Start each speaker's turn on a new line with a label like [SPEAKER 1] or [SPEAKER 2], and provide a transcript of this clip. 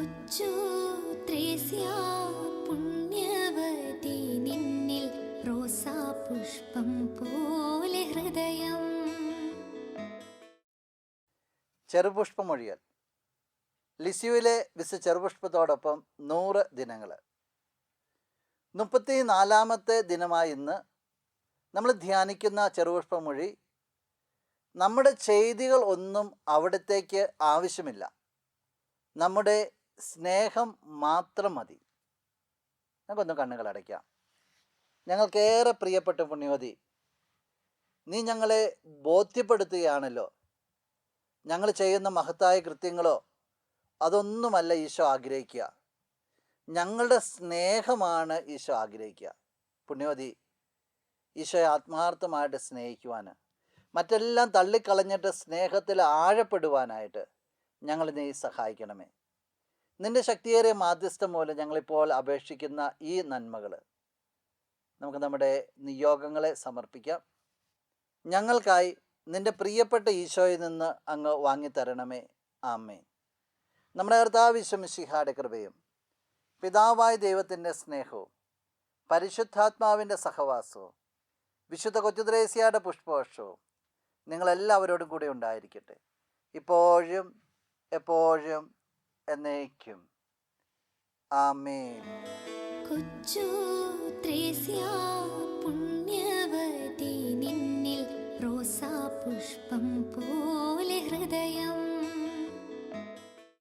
[SPEAKER 1] കൊച്ചു ത്രേസ്യ പുണ്യവതി നിന്നിൽ റോസാപുഷ്പം പോലെ ഹൃദയം.
[SPEAKER 2] ചെറുപുഷ്പമൊഴിയൽ. ലിസ്യുവിലെ വിശുദ്ധ ചെറുപുഷ്പത്തോടൊപ്പം 100 ദിനങ്ങൾ. 34ാമത്തെ ദിനമായ ഇന്ന് നമ്മൾ ധ്യാനിക്കുന്ന ചെറുപുഷ്പമൊഴി, നമ്മുടെ ചെയ്തികൾ ഒന്നും അവിടത്തേക്ക് ആവശ്യമില്ല, നമ്മുടെ സ്നേഹം മാത്രം മതി. നമുക്കൊന്ന് കണ്ണുകൾ അടയ്ക്കാം. ഞങ്ങൾക്കേറെ പ്രിയപ്പെട്ട പുണ്യവതി, നീ ഞങ്ങളെ ബോധ്യപ്പെടുത്തുകയാണല്ലോ. ഞങ്ങൾ ചെയ്യുന്ന മഹത്തായ കൃത്യങ്ങളോ അതൊന്നുമല്ല ഈശോ ആഗ്രഹിക്കുക, ഞങ്ങളുടെ സ്നേഹമാണ് ഈശോ ആഗ്രഹിക്കുക. പുണ്യവതി, ഈശോയെ ആത്മാർത്ഥമായിട്ട് സ്നേഹിക്കുവാൻ, മറ്റെല്ലാം തള്ളിക്കളഞ്ഞിട്ട് സ്നേഹത്തിൽ ആഴപ്പെടുവാനായിട്ട് ഞങ്ങൾ നീ സഹായിക്കണമേ. നിൻ്റെ ശക്തിയേറിയ മാധ്യസ്ഥം മൂലം ഞങ്ങളിപ്പോൾ അപേക്ഷിക്കുന്ന ഈ നന്മകൾ നമുക്ക് നമ്മുടെ നിയോഗങ്ങളെ സമർപ്പിക്കാം. ഞങ്ങൾക്കായി നിൻ്റെ പ്രിയപ്പെട്ട ഈശോയിൽ നിന്ന് അങ്ങ് വാങ്ങിത്തരണമേ. ആമേൻ. നമ്മുടെ കർത്താവ് ഈശോ മിശിഹായുടെ കൃപയും പിതാവായ ദൈവത്തിൻ്റെ സ്നേഹവും പരിശുദ്ധാത്മാവിൻ്റെ സഹവാസവും വിശുദ്ധ കൊച്ചുത്രേസ്യയുടെ പുഷ്പവർഷവും നിങ്ങളെല്ലാവരോടും കൂടി ഉണ്ടായിരിക്കട്ടെ, ഇപ്പോഴും എപ്പോഴും എന്നേക്കും. ആമേൻ.
[SPEAKER 1] കൊച്ചു ത്രേസ്യ പുണ്യവതി നിന്നിൽ റോസാപുഷ്പം പോലെ ഹൃദയം.